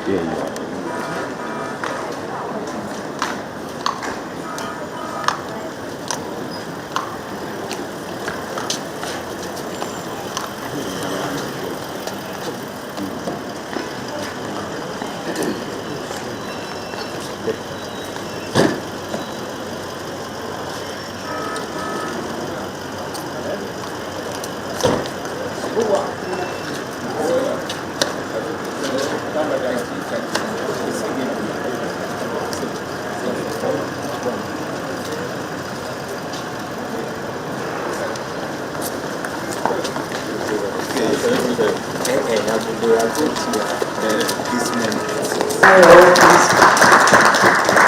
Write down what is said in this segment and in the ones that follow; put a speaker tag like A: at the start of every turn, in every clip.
A: Here you are.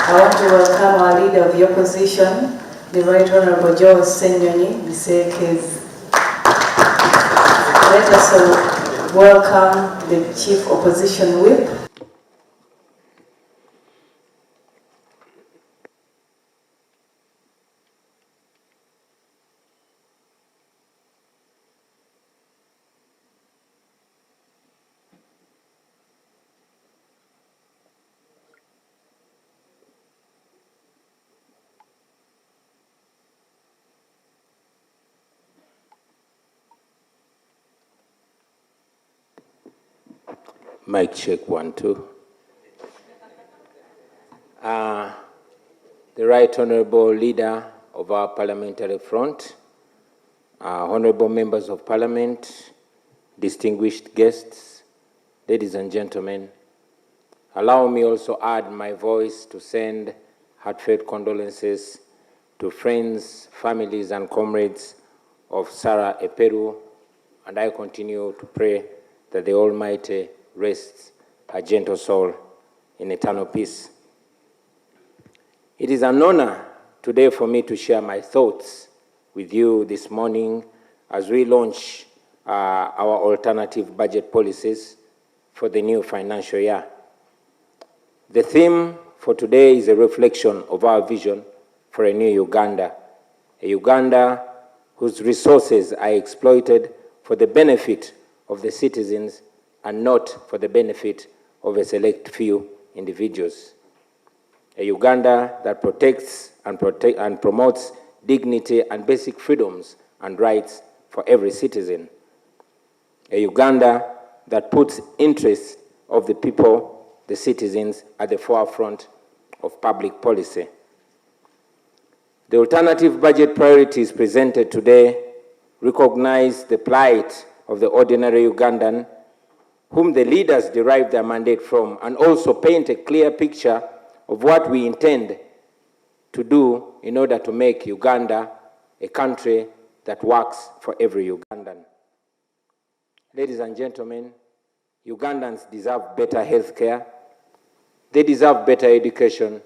B: I want to welcome our leader of the opposition, the Right Honorable Joe Senyonyi. Let us welcome the Chief Opposition Whip.
C: Mic check 1, 2. The Right Honourable Leader of our Parliamentary Front, Honourable Members of Parliament, distinguished guests, ladies and gentlemen, allow me also add my voice to send heartfelt condolences to friends, families, and comrades of Sarah Eperu, and I continue to pray that the Almighty rests her gentle soul in eternal peace. It is an honor today for me to share my thoughts with you this morning as we launch our alternative budget policies for the new financial year. The theme for today is a reflection of our vision for a new Uganda, a Uganda whose resources are exploited for the benefit of the citizens and not for the benefit of a select few individuals. A Uganda that protects and promotes dignity and basic freedoms and rights for every citizen. A Uganda that puts interests of the people, the citizens, at the forefront of public policy. The alternative budget priorities presented today recognize the plight of the ordinary Ugandan whom the leaders derive their mandate from, and also paint a clear picture of what we intend to do in order to make Uganda a country that works for every Ugandan. Ladies and gentlemen, Ugandans deserve better health care, they deserve better education,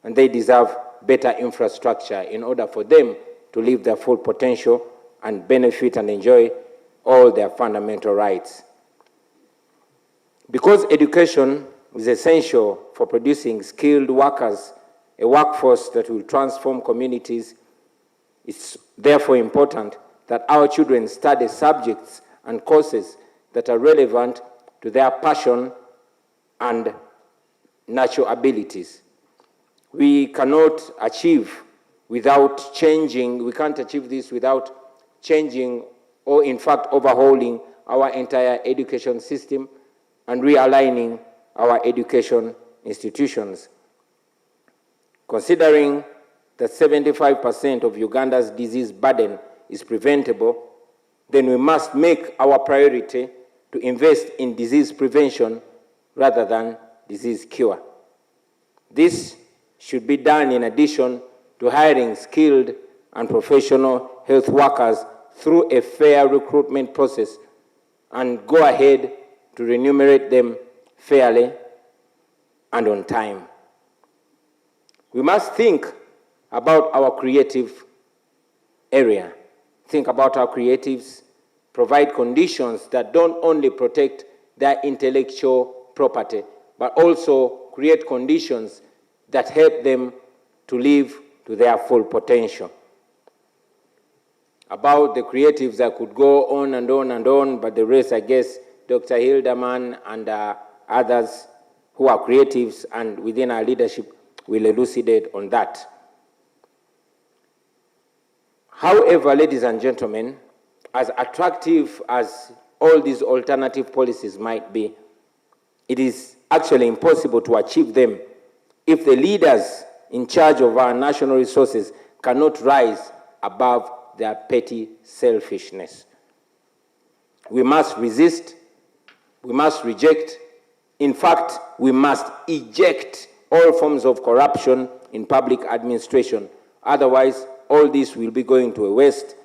C: and they deserve better infrastructure in order for them to live their full potential and benefit and enjoy all their fundamental rights. Because education is essential for producing skilled workers, a workforce that will transform communities, it's therefore important that our children study subjects and courses that are relevant to their passion and natural abilities. We cannot achieve without changing, we can't achieve this without changing or in fact overhauling our entire education system and realigning our education institutions. Considering that 75% of Uganda's disease burden is preventable, then we must make our priority to invest in disease prevention rather than disease cure. This should be done in addition to hiring skilled and professional health workers through a fair recruitment process and go ahead to remunerate them fairly and on time. We must think about our creative area. Think about our creatives, provide conditions that don't only protect their intellectual property, but also create conditions that help them to live to their full potential. About the creatives, I could go on and on and on, but the rest, I guess, Dr. Hildeman and others who are creatives and within our leadership will elucidate on that. However, ladies and gentlemen, as attractive as all these alternative policies might be, it is actually impossible to achieve them if the leaders in charge of our national resources cannot rise above their petty selfishness. We must resist, we must reject, in fact, we must eject all forms of corruption in public administration. Otherwise, all this will be going to a waste.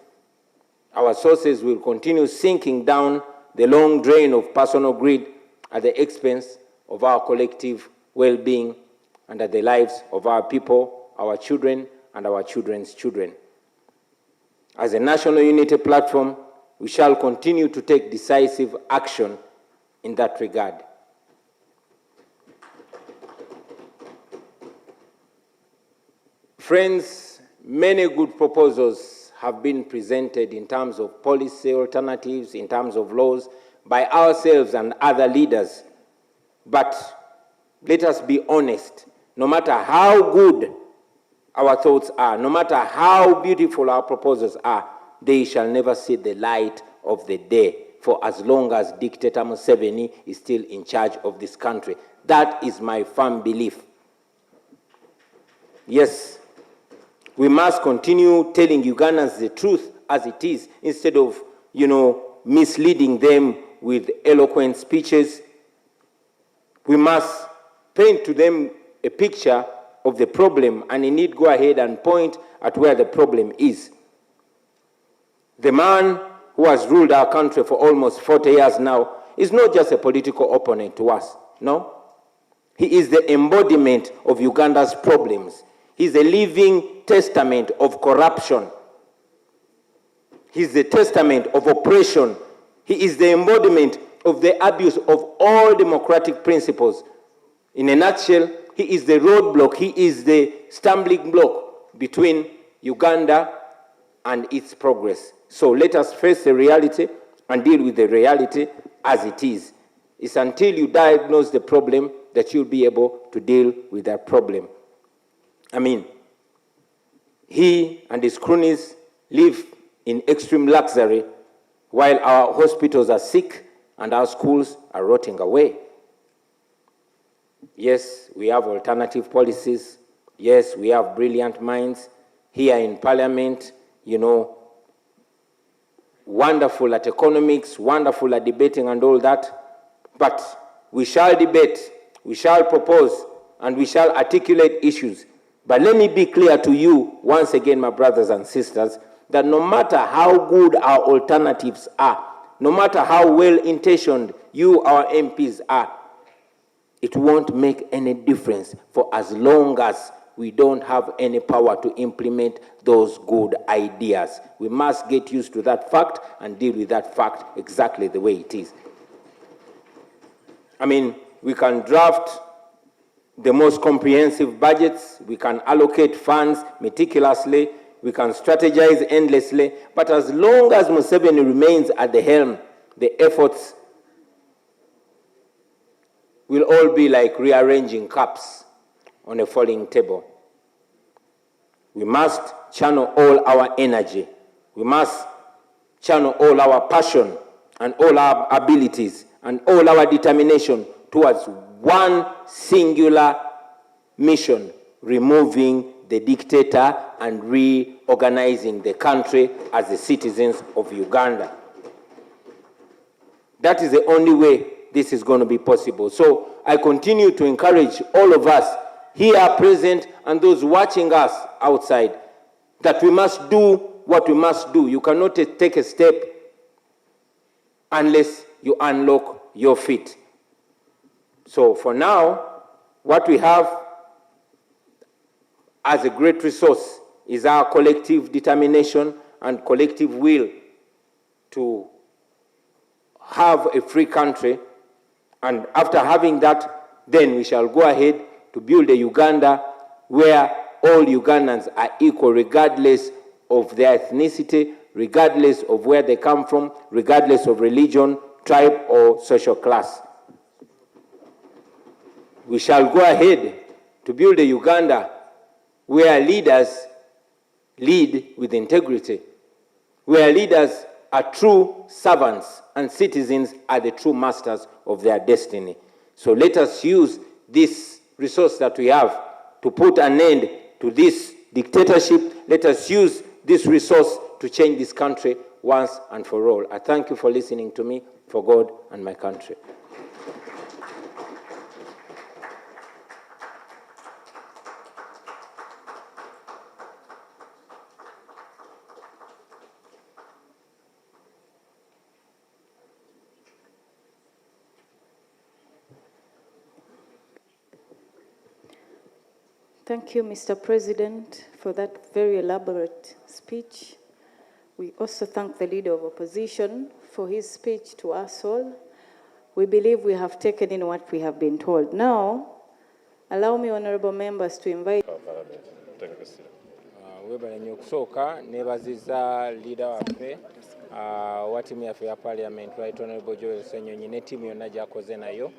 C: Our sources will continue sinking down the long drain of personal greed at the expense of our collective well-being and at the lives of our people, our children, and our children's children. As a national unity platform, we shall continue to take decisive action in that regard. Friends, many good proposals have been presented in terms of policy alternatives, in terms of laws, by ourselves and other leaders. But let us be honest, no matter how good our thoughts are, no matter how beautiful our proposals are, they shall never see the light of the day for as long as dictator Museveni is still in charge of this country. That is my firm belief. Yes, we must continue telling Ugandans the truth as it is, instead of, misleading them with eloquent speeches. We must paint to them a picture of the problem and indeed go ahead and point at where the problem is. The man who has ruled our country for almost 40 years now is not just a political opponent to us, no. He is the embodiment of Uganda's problems. He's a living testament of corruption. He's the testament of oppression. He is the embodiment of the abuse of all democratic principles. In a nutshell, he is the roadblock, he is the stumbling block between Uganda and its progress. So let us face the reality and deal with the reality as it is. It's until you diagnose the problem that you'll be able to deal with that problem. I mean, he and his cronies live in extreme luxury while our hospitals are sick and our schools are rotting away. Yes, we have alternative policies. Yes, we have brilliant minds here in Parliament, wonderful at economics, wonderful at debating and all that. But we shall debate, we shall propose, and we shall articulate issues. But let me be clear to you, once again, my brothers and sisters, that no matter how good our alternatives are, no matter how well-intentioned you, our MPs, are, it won't make any difference for as long as we don't have any power to implement those good ideas. We must get used to that fact and deal with that fact exactly the way it is. I mean, we can draft the most comprehensive budgets, we can allocate funds meticulously, we can strategize endlessly, but as long as Museveni remains at the helm, the efforts will all be like rearranging cups on a falling table. We must channel all our energy. We must channel all our passion and all our abilities and all our determination towards one singular mission: removing the dictator and reorganizing the country as the citizens of Uganda. That is the only way this is going to be possible. So I continue to encourage all of us here present and those watching us outside that we must do what we must do. You cannot take a step unless you unlock your feet. So for now, what we have as a great resource is our collective determination and collective will to have a free country. And after having that, then we shall go ahead to build a Uganda where all Ugandans are equal, regardless of their ethnicity, regardless of where they come from, regardless of religion, tribe, or social class. we shall go ahead to build a Uganda where leaders lead with integrity, where leaders are true servants and citizens are the true masters of their destiny. So let us use this resource that we have to put an end to this dictatorship. Let us use this resource to change this country once and for all. I thank you for listening to me, for God and my country.
B: Thank you, Mr. President, for that very elaborate speech. We also thank the Leader of Opposition for his speech to us all. We believe we have taken in what we have been told. Now, allow me, honorable members, to invite...
C: Webalanye okusooka nebaziza leader waffe wa ttiimu yaffe ya parliament right honorable Joel Ssenyonyi ne ttiimu yonna gy'akoze nayo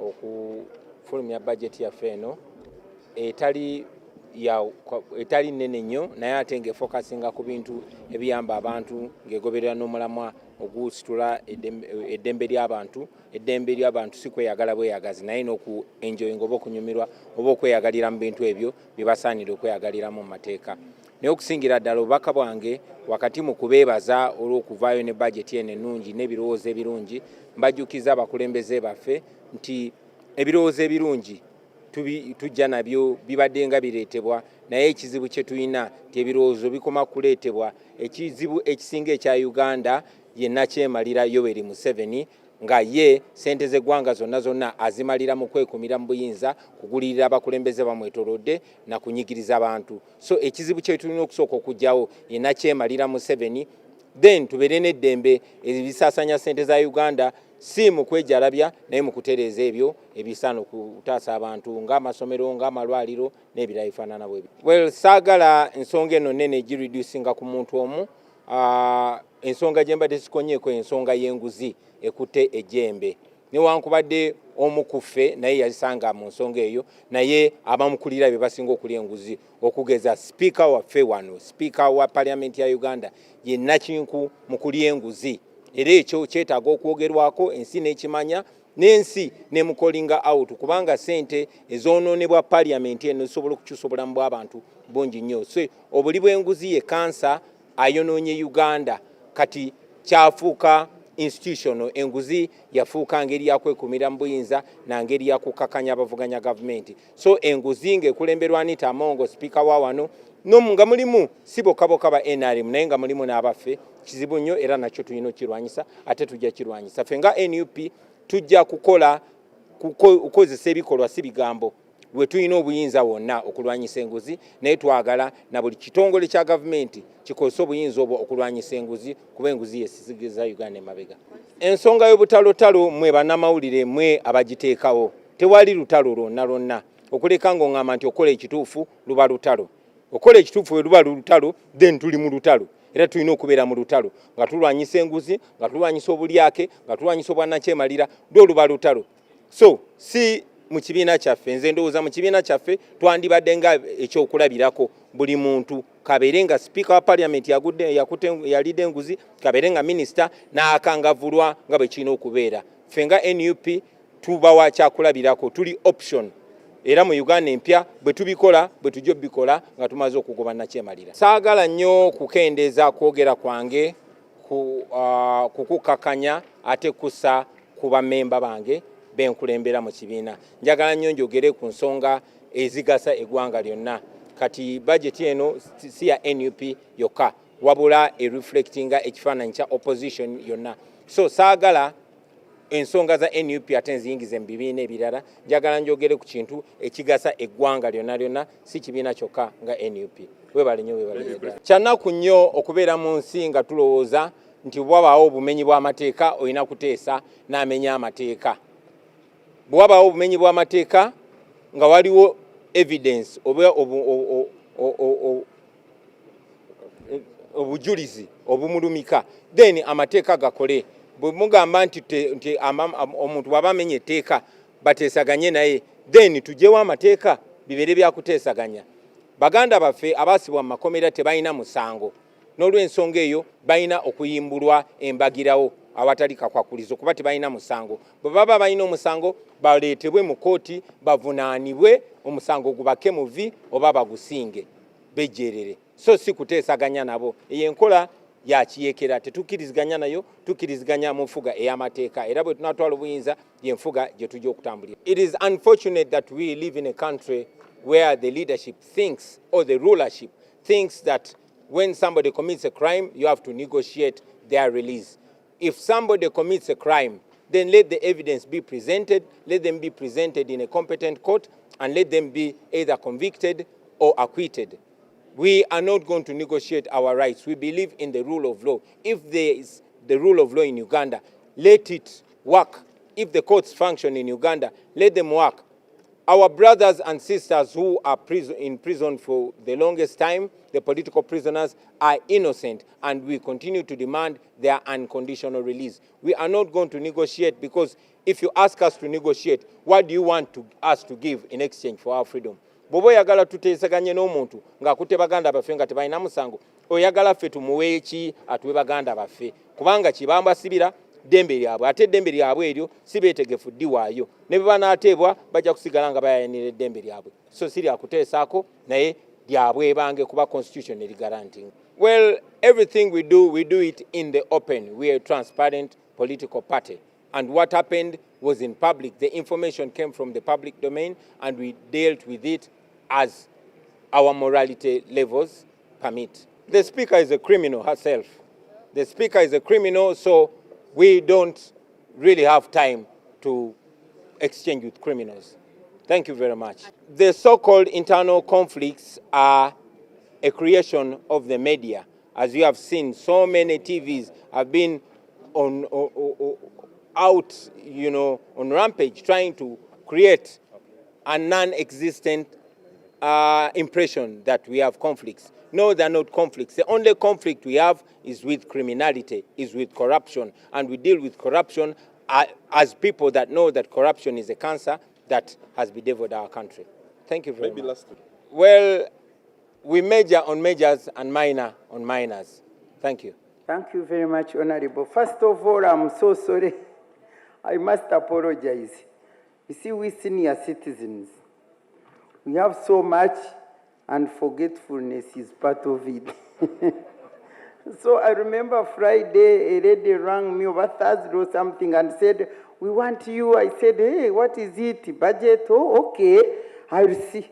C: okufulumya budget yaffe eno etali nnene nnyo naye ate ng'efokasinga ku bintu ebiyamba abantu ng'egoberera n'omulamwa ogusitula eddembe ly'abantu si kweyagala bweyagazi naye n'oku-enjoyinga oba okunyumirwa oba okweyagalira mu bintu ebyo bye basaanira okweyagaliramu mu mateeka. Naye okusingira ddala obubaka bwange wakati mu kubeebaza olw'okuvaayo ne budget eno ennungi n'ebirowoozo ebirungi, mbajjukiza abakulembeze baffe nti ebirowoozo ebirungi tujja nabyo bibadde nga bireetebwa, naye ekizibu kye tulina nti ebirowoozo bikoma kuleetebwa. Ekizibu ekisinga ekya Uganda yenna kyemalira Yoweri Museveni nga ye sente z'eggwanga zonna azimalira mu kwekumira mu buyinza, kugulirira abakulembeze bamwetoolodde na kunyigiriza abantu. So ekizibu kye tulina okusooka okugyawo yenna kyemalira Museveni, then tubeere n'eddembe ebisaasanya sente za Uganda si mu kwejalabya naye mu kutereeza ebyo ebisaana okutaasa abantu ng'amasomero ng'amalwaliro n'ebirala bifaanana bwe bityo. Well, saagala ensonga eno nnene gireducinga ku muntu omu. Ensonga gye mbadde sikonyeeko ensonga y'enguzi ekutte ejjembe. Newankubadde omu ku ffe naye yalisanga mu nsonga eyo, naye abamukulira be basinga okulya enguzi, okugeza sipiika waffe wano, sipiika wa Parliament ya Uganda ye Nakinku mu kulya enguzi. Era ekyo kyetaaga okwogerwako, ensi n'ekimanya, n'ensi nemukolinga out, kubanga sente ezoonoonebwa Parliament eno zisobola okukyusa obulamu bw'abantu bungi nnyo. So obuli bw'enguzi ye kansa ayonoonye Uganda, kati kyafuuka institutional. Enguzi yafuuka ngeri ya kwekumira mu buyinza na ngeri ya kukakanya abavuganya gavumenti. So enguzi ng'ekulemberwa Anita Amongo, sipiika wa wano, nga mulimu si bokka ba NRM naye nga mulimu n'abaffe, kizibu nnyo era nakyo tulina okirwanyisa, ate tujja kirwanyisa. Ffe nga NUP tujja kukozesa ebikolwa si bigambo. Bwe tulina obuyinza wonna okulwanyisa enguzi, naye twagala na buli kitongole kya gavumenti kikozesa obuyinza obwo okulwanyisa enguzi, kuba enguzi yesisigiriza Uganda emabega. Ensonga y'obutalotalo mmwe bannamawulire mmwe abagiteekawo, tewali lutalo lwonna. Okuleka ng'oŋŋamba nti okola ekituufu luba lutalo. Okola ekituufu bwe luba lutalo, then tuli mu lutalo. Era tulina okubeera mu lutalo nga tulwanyisa enguzi, nga tulwanyisa obulyake, nga tulwanyisa obwannakyemalira, lwo luba lutalo. So si mu kibiina kyaffe, nze ndowooza mu kibiina kyaffe twandibadde nga ekyokulabirako. Buli muntu kabeere nga sipiika wa Parliament yalidde enguzi, kabeere nga minisita n'akangavulwa nga bwe kirina okubeera. Ffe nga NUP tubawa kyakulabirako, tuli option. Era mu Uganda empya bwe tubikola bwe tujja bikola nga tumaze okugoba nakyemalira. Saagala nnyo kukendeeza kwogera kwange kukukakanya ate kussa ku bammemba bange benkulembera mu kibiina. Njagala nnyo njogere ku nsonga ezigasa eggwanga lyonna. Kati budget eno si ya NUP yokka, wabula reflectinga ekifaananyi kya opposition yonna. So saagala ensonga za NUP ate nziyingize mu bibiina ebirala, njagala njogere ku kintu ekigasa eggwanga lyonna, si kibiina kyokka nga NUP. Webale nnyo, webale nnyo. Kyannaku nnyo okubeera mu nsi nga tulowooza nti bwabaawo obumenyi bw'amateeka olina kuteesa n'amenya amateeka. Bwe wabaawo obumenyi bw'amateeka nga waliwo evidence oba obujulizi obumulumika, then amateeka gakole. Bwe mugamba nti omuntu bw'aba amenya etteeka bateesaganye naye, then tujewo amateeka bibere byakuteesaganya. Baganda baffe abaasibwa mu makomera tebalina musango, n'olw'ensonga eyo balina okuyimbulwa embagirawo awatali kakwakulizo kuba tebalina musango. Bwe baba balina omusango baleetebwe mu kooti bavunaanibwe, omusango gubake muvi oba bagusinge bejjeerere, so si kuteesaganya nabo. Eyo enkola ya kiyeekera, tetukkiriziganya nayo, tukkiriziganya mu nfuga ey'amateeka, era bwe tunatwala obuyinza y'enfuga gye tujja okutambulira. It is unfortunate that we live in a country where the leadership thinks, or the rulership thinks, that when somebody commits a crime, you have to negotiate their release. If somebody commits a crime, then let the evidence be presented, let them be presented in a competent court, and let them be either convicted or acquitted. We are not going to negotiate our rights. We believe in the rule of law. If there is the rule of law in Uganda, let it work. If the courts function in Uganda, let them work. Our brothers and sisters who are in prison for the longest time, the political prisoners, are innocent, and we continue to demand their unconditional release. We are not going to negotiate, because if you ask us to negotiate, what do you want us to give in exchange for our freedom? Bobo yagala tuteesaganye n'omuntu ng'akutte baganda baffe nga tebalina musango, oyagala ffe tumuwe eki atuwe baganda baffe, kubanga kibamba sibira ddembe lyabwe, ate eddembe lyabwe eryo si beetegefu ddiwaayo, ne bwe banaateebwa bajja kusigala nga bayayanira eddembe lyabwe. So si lyakuteesaako naye lyabwe bange kuba constitution erigaranting. Well, everything we do it in the open. We are a transparent political party. And what happened was in public. The information came from the public domain, and we dealt with it as our morality levels permit. The Speaker is a criminal herself. The Speaker is a criminal, so we don't really have time to exchange with criminals. Thank you very much. The so-called internal conflicts are a creation of the media. As you have seen, so many TVs have been out, on rampage, trying to create a non-existent impression that we have conflicts. No, they're not conflicts. The only conflict we have is with criminality, is with corruption. And we deal with corruption as people that know that corruption is a cancer that has bedeviled our country. Thank you very much. Well, we major on majors and minor on minors. Thank you.
A: Thank you very much, Honorable. First of all, I'm so sorry. I must apologize. You see, we senior citizens, we have so much, and forgetfulness is part of it. So I remember Friday, a lady rang me over Thursday or something and said, "We want you." I said, "Hey, what is it? Budget? Oh, okay, I'll see."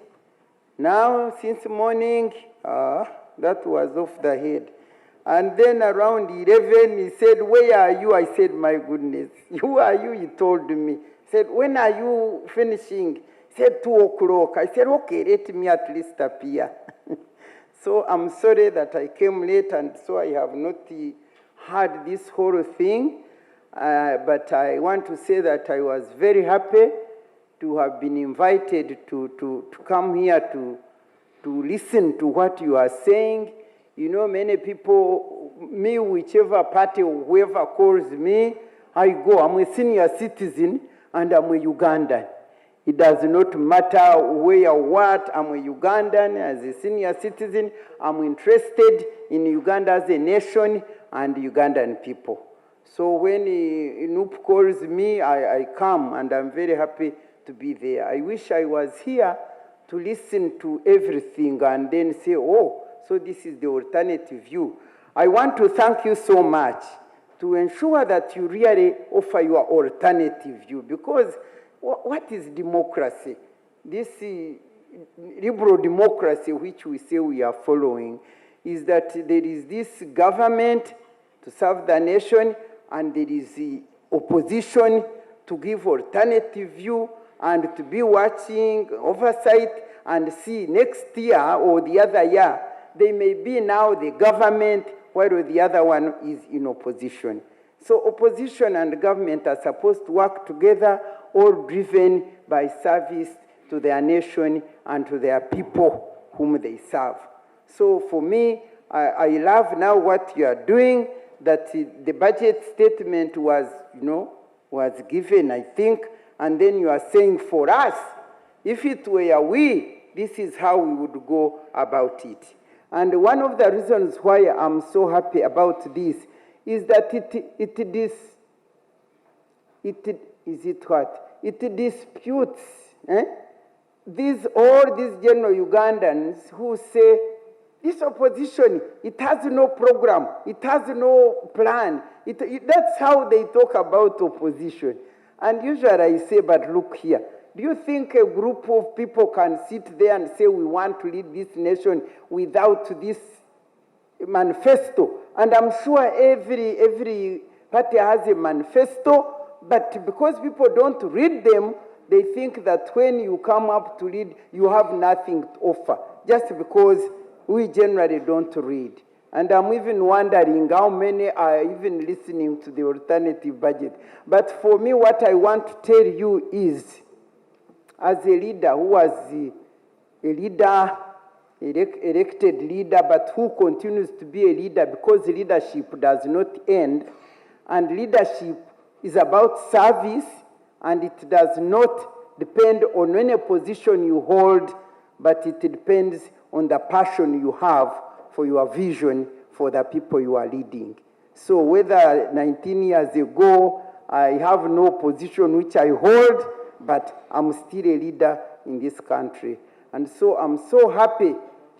A: Now, since morning, that was off the head. And then around 11, he said, "Where are you?" I said, "My goodness, who are you?" He told me. He said, "When are you finishing?" He said, 2 o'clock. I said, "Okay, let me at least appear." So I'm sorry that I came late, and so I have not heard this whole thing. But I want to say that I was very happy to have been invited to come here to listen to what you are saying. You know, many people, me, whichever party or whoever calls me, I go. I'm a senior citizen and I'm a Ugandan. It does not matter where or what. I'm a Ugandan as a senior citizen. I'm interested in Uganda as a nation and Ugandan people. So when Inup calls me, I come, and I'm very happy to be there. I wish I was here to listen to everything and then say, "Oh, so this is the alternative view." I want to thank you so much to ensure that you really offer your alternative view, because what is democracy? This liberal democracy which we say we are following is that there is this government to serve the nation, and there is the opposition to give alternative view and to be watching oversight and see next year or the other year, they may be now the government while the other one is in opposition. So opposition and government are supposed to work together, all driven by service to their nation and to their people whom they serve. So for me, I love now what you are doing, that the budget statement was, was given, I think, and then you are saying for us, If it were we, this is how we would go about it. And one of the reasons why I'm so happy about this is that it disputes all these general Ugandans who say this opposition, it has no program, it has no plan. That's how they talk about opposition. And usually I say, but look here, do you think a group of people can sit there and say we want to lead this nation without this manifesto? And I'm sure every party has a manifesto, but because people don't read them, they think that when you come up to lead, you have nothing to offer, just because we generally don't read. And I'm even wondering how many are even listening to the alternative budget. But for me, what I want to tell you is, as a leader who was a leader, elected leader, but who continues to be a leader because leadership does not end, and leadership is about service, and it does not depend on any position you hold, but it depends on the passion you have for your vision for the people you are leading. So whether 19 years ago I have no position which I hold, but I'm still a leader in this country. And so I'm so happy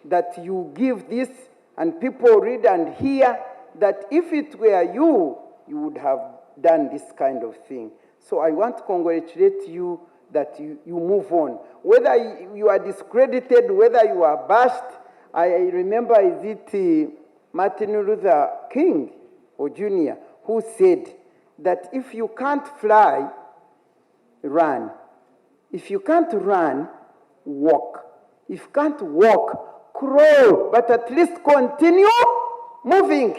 A: that you give this and people read and hear that if it were you, you would have done this kind of thing. So I want to congratulate you that you move on. Whether you are discredited, whether you are bashed, I remember, is it Martin Luther King or Jr. who said that if you can't fly, run. If you can't run, walk. If you can't walk, crawl, but at least continue moving.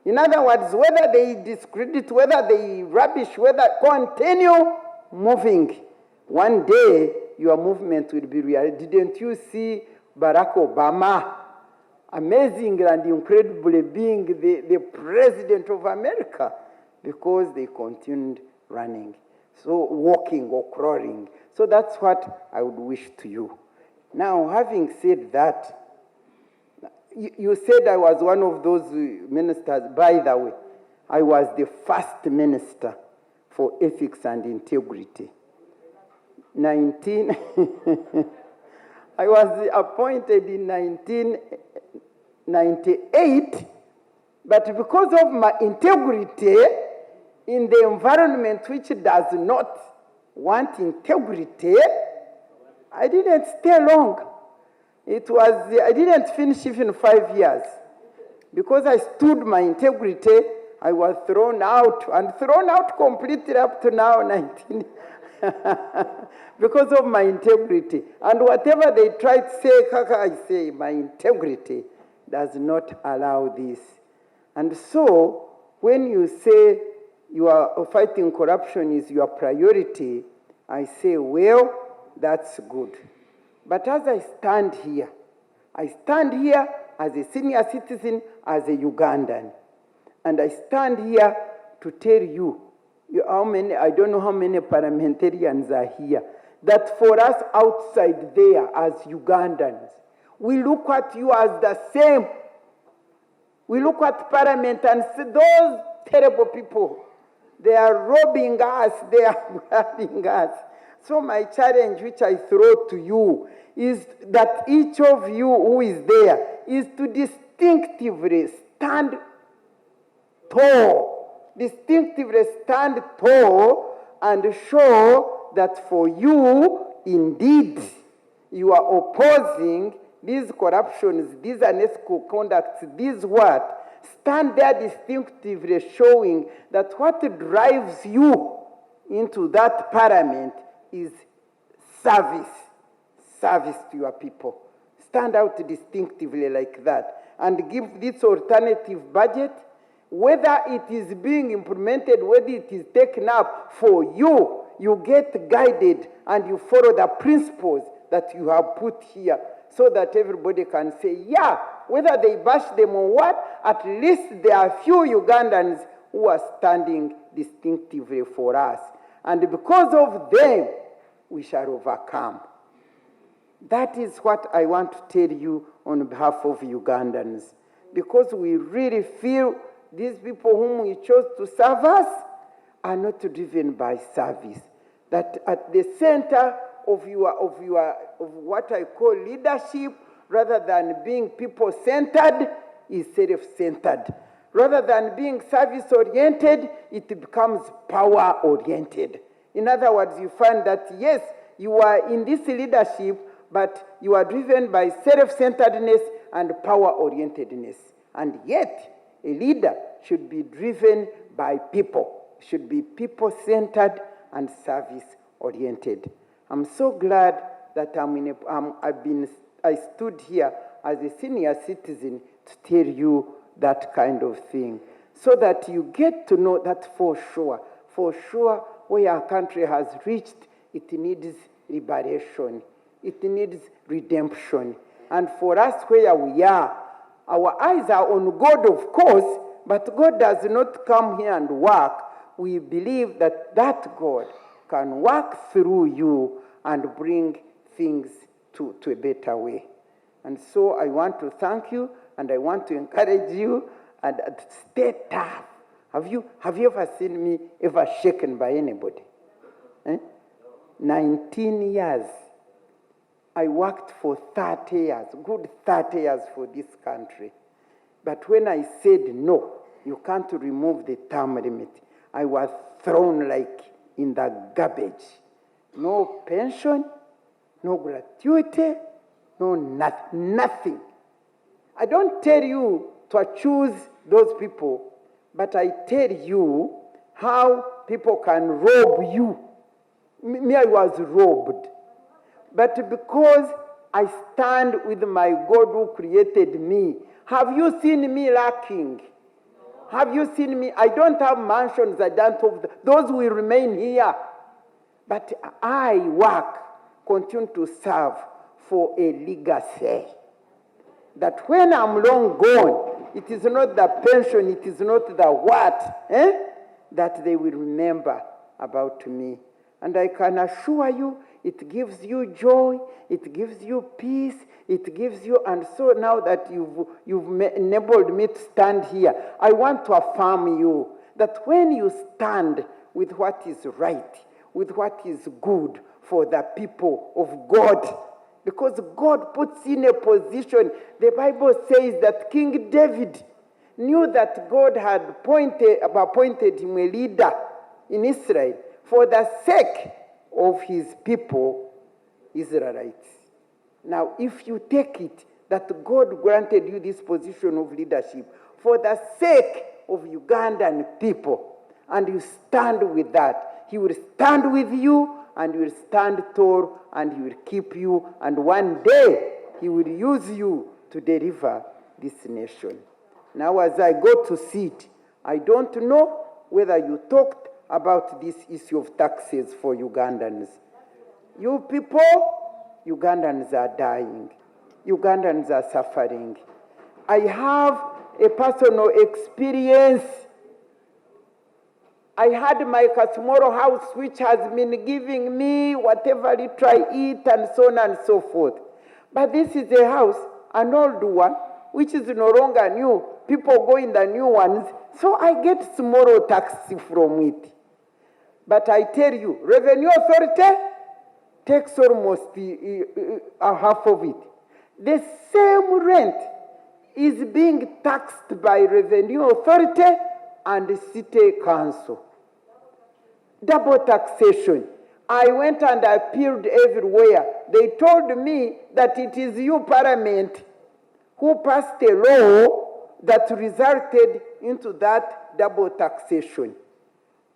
A: In other words, whether they discredit, whether they rubbish, whether continue moving. One day, your movement will be real. Didn't you see Barack Obama, amazing and incredibly being the president of America? Because they continued running. So walking or crawling. So that's what I would wish to you. Now, having said that, you said I was one of those ministers. By the way, I was the first minister for ethics and integrity. I was appointed in 1998, but because of my integrity in the environment which does not want integrity, I didn't stay long. I didn't finish even 5 years. Because I stood my integrity, I was thrown out, and thrown out completely up to now, 19. Because of my integrity. And whatever they try to say, I say, my integrity does not allow this. And so, when you say you are fighting corruption is your priority, I say, well, that's good. But as I stand here as a senior citizen, as a Ugandan. And I stand here to tell you, how many, I don't know how many parliamentarians are here, that for us outside there as Ugandans, we look at you as the same. We look at Parliament and say, those terrible people, they are robbing us, they are grabbing us. So my challenge which I throw to you is that each of you who is there is to distinctively stand tall, and show that for you, indeed, you are opposing these corruptions, these unethical conducts, these what? Stand there distinctively showing that what drives you into that parliament is service to your people. Stand out distinctively like that and give this alternative budget, whether it is being implemented, whether it is taken up for you, you get guided and you follow the principles that you have put here so that everybody can say, yeah, whether they bash them or what, at least there are few Ugandans who are standing distinctively for us. And because of them, we shall overcome. That is what I want to tell you on behalf of Ugandans, because we really feel these people whom we chose to serve us are not driven by service. That at the center of what I call leadership, rather than being people-centered, is self-centered. Rather than being service-oriented, it becomes power-oriented. In other words, you find that, yes, you are in this leadership, but you are driven by self-centeredness and power-orientedness. And yet, a leader should be driven by people, should be people-centered and service-oriented. I'm so glad that I stood here as a senior citizen to tell you that kind of thing, so that you get to know that for sure, where our country has reached, it needs liberation, it needs redemption. And for us where we are, our eyes are on God, of course, but God does not come here and work. We believe that God can work through you and bring things to a better way. And so I want to thank you, and I want to encourage you, and stay tough. Have you ever seen me ever shaken by anybody? 19 years. I worked for 30 years, good 30 years for this country. But when I said no, you can't remove the term limit, I was thrown like in the garbage. No pension, no gratuity, no nothing. I don't tell you to choose those people, but I tell you how people can rob you. Me, I was robbed. But because I stand with my God who created me, have you seen me lacking? Have you seen me? I don't have mansions, I don't have, those will remain here. But I work, continue to serve for a legacy. That when I'm long gone, it is not the pension, it is not the what, that they will remember about me. And I can assure you, it gives you joy, it gives you peace, it gives you, and so now that you've enabled me to stand here, I want to affirm you that when you stand with what is right, with what is good for the people of God, because God puts in a position, the Bible says that King David knew that God had appointed him a leader in Israel for the sake of his people, Israelites. Now, if you take it that God granted you this position of leadership for the sake of Ugandan people, and you stand with that, he will stand with you, and he will stand tall, and he will keep you, and one day he will use you to deliver this nation. Now, as I go to sit, I don't know whether you talked about this issue of taxes for Ugandans. You people, Ugandans are dying. Ugandans are suffering. I have a personal experience. I had my Kasmoro house, which has been giving me whatever little I eat and so on and so forth. But this is a house, an old one, which is no longer new. People go in the new ones, so I get small tax from it. But I tell you, Revenue Authority takes almost half of it. The same rent is being taxed by Revenue Authority and the City Council. Double taxation. I went and appealed everywhere. They told me that it is you, Parliament, who passed a law that resulted into that double taxation.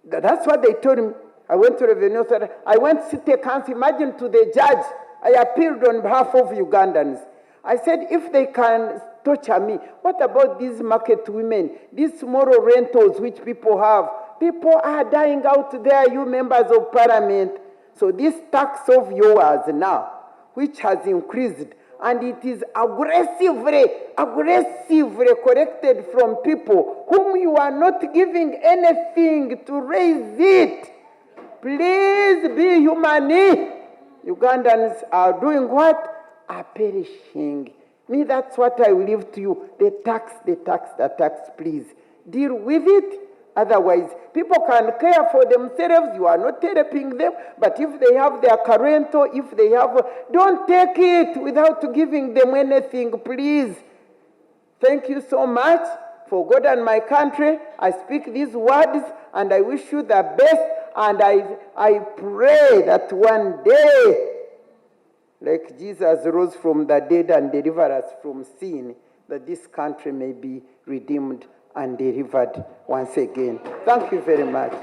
A: That's what they told me. I went to Revenue Authority. I went to City Council. Imagine, to the judge. I appealed on behalf of Ugandans. I said, if they can torture me, what about these market women, these small rentals which people have? People are dying out there, you members of Parliament. So this tax of yours now, which has increased, and it is aggressively collected from people whom you are not giving anything to raise it. Please be humane. Ugandans are doing what? are perishing. Me, that's what I will leave to you. The tax, please. Deal with it. Otherwise, people can care for themselves. You are not helping them. But if they have their currento, if they have, don't take it without giving them anything, please. Thank you so much. For God and my country, I speak these words and I wish you the best. And I pray that one day, like Jesus rose from the dead and delivered us from sin, that this country may be redeemed and delivered once again. Thank you very much.